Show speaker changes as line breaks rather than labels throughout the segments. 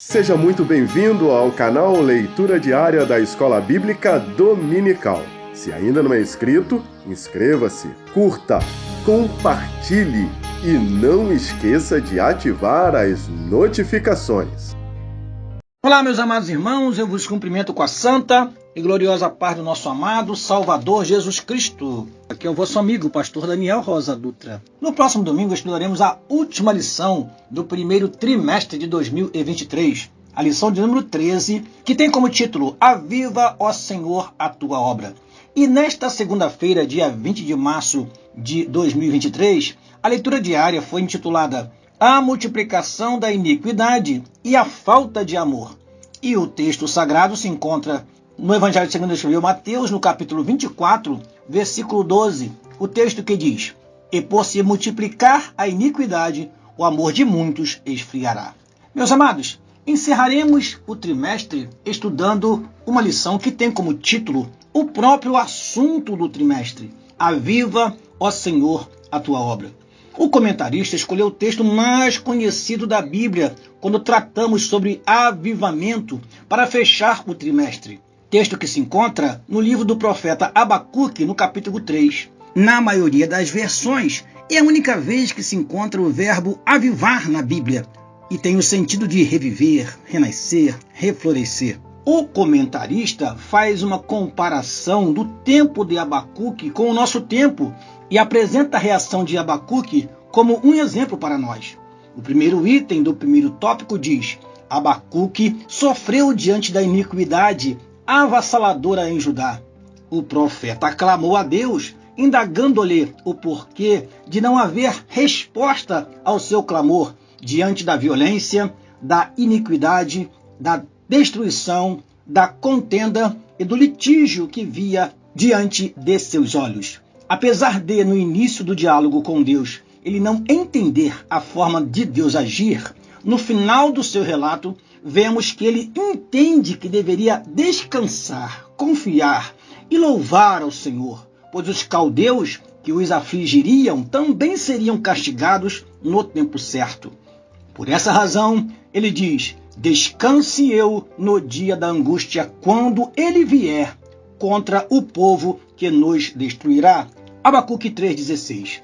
Seja muito bem-vindo ao canal Leitura Diária da Escola Bíblica Dominical. Se ainda não é inscrito, inscreva-se, curta, compartilhe e não esqueça de ativar as notificações.
Olá, meus amados irmãos, eu vos cumprimento com a santa e gloriosa paz do nosso amado Salvador Jesus Cristo. Aqui é o vosso amigo, o pastor Daniel Rosa Dutra. No próximo domingo estudaremos a última lição do primeiro trimestre de 2023, a lição de número 13, que tem como título Aviva, ó Senhor, a tua obra. E nesta segunda-feira, dia 20 de março de 2023, a leitura diária foi intitulada A multiplicação da iniquidade e a falta de amor. E o texto sagrado se encontra no Evangelho segundo escreveu Mateus, no capítulo 24, versículo 12. O texto que diz: E por se multiplicar a iniquidade, o amor de muitos esfriará. Meus amados, encerraremos o trimestre estudando uma lição que tem como título o próprio assunto do trimestre: Aviva, ó Senhor, a tua obra. O comentarista escolheu o texto mais conhecido da Bíblia quando tratamos sobre avivamento para fechar o trimestre. Texto que se encontra no livro do profeta Abacuque, no capítulo 3. Na maioria das versões, é a única vez que se encontra o verbo avivar na Bíblia e tem o sentido de reviver, renascer, reflorescer. O comentarista faz uma comparação do tempo de Abacuque com o nosso tempo e apresenta a reação de Abacuque como um exemplo para nós. O primeiro item do primeiro tópico diz: Abacuque sofreu diante da iniquidade avassaladora em Judá. O profeta clamou a Deus, indagando-lhe o porquê de não haver resposta ao seu clamor diante da violência, da iniquidade, da destruição, da contenda e do litígio que via diante de seus olhos. Apesar de, no início do diálogo com Deus, ele não entender a forma de Deus agir, no final do seu relato, vemos que ele entende que deveria descansar, confiar e louvar ao Senhor, pois os caldeus que os afligiriam também seriam castigados no tempo certo. Por essa razão, ele diz: descanse eu no dia da angústia, quando ele vier contra o povo que nos destruirá. Abacuque 3,16.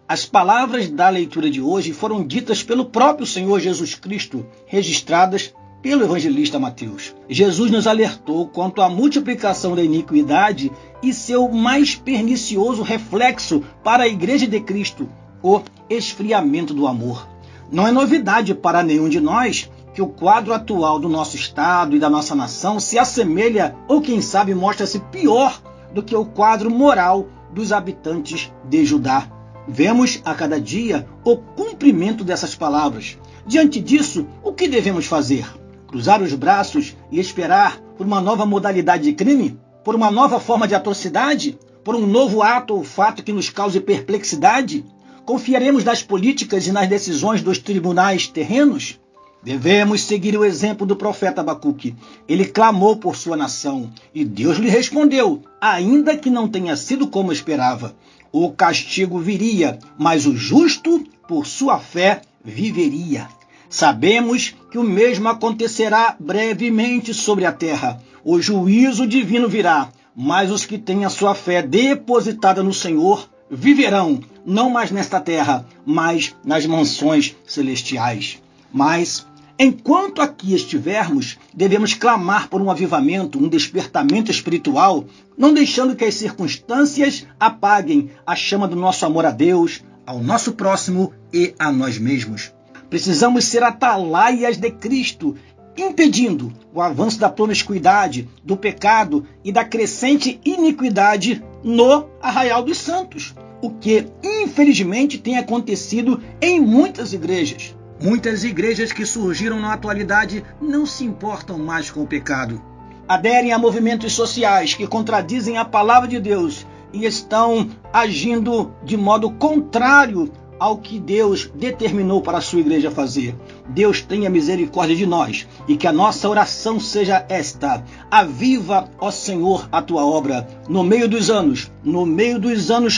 As palavras da leitura de hoje foram ditas pelo próprio Senhor Jesus Cristo, registradas pelo evangelista Mateus. Jesus nos alertou quanto à multiplicação da iniquidade e seu mais pernicioso reflexo para a Igreja de Cristo, o esfriamento do amor. Não é novidade para nenhum de nós que o quadro atual do nosso Estado e da nossa nação se assemelha, ou quem sabe mostra-se pior do que o quadro moral dos habitantes de Judá. Vemos a cada dia o cumprimento dessas palavras. Diante disso, o que devemos fazer? Cruzar os braços e esperar por uma nova modalidade de crime? Por uma nova forma de atrocidade? Por um novo ato ou fato que nos cause perplexidade? Confiaremos nas políticas e nas decisões dos tribunais terrenos? Devemos seguir o exemplo do profeta Abacuque. Ele clamou por sua nação e Deus lhe respondeu, ainda que não tenha sido como esperava. O castigo viria, mas o justo, por sua fé, viveria. Sabemos que o mesmo acontecerá brevemente sobre a terra. O juízo divino virá, mas os que têm a sua fé depositada no Senhor viverão, não mais nesta terra, mas nas mansões celestiais. Mas, enquanto aqui estivermos, devemos clamar por um avivamento, um despertamento espiritual, não deixando que as circunstâncias apaguem a chama do nosso amor a Deus, ao nosso próximo e a nós mesmos. Precisamos ser atalaias de Cristo, impedindo o avanço da promiscuidade, do pecado e da crescente iniquidade no arraial dos santos, o que infelizmente tem acontecido em muitas igrejas. Muitas igrejas que surgiram na atualidade não se importam mais com o pecado. Aderem a movimentos sociais que contradizem a palavra de Deus e estão agindo de modo contrário ao que Deus determinou para a sua igreja fazer. Deus tenha misericórdia de nós e que a nossa oração seja esta: aviva, ó Senhor, a tua obra. No meio dos anos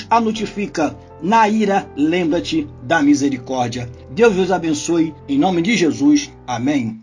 a notifica. Na ira, lembra-te da misericórdia. Deus vos abençoe, em nome de Jesus. Amém.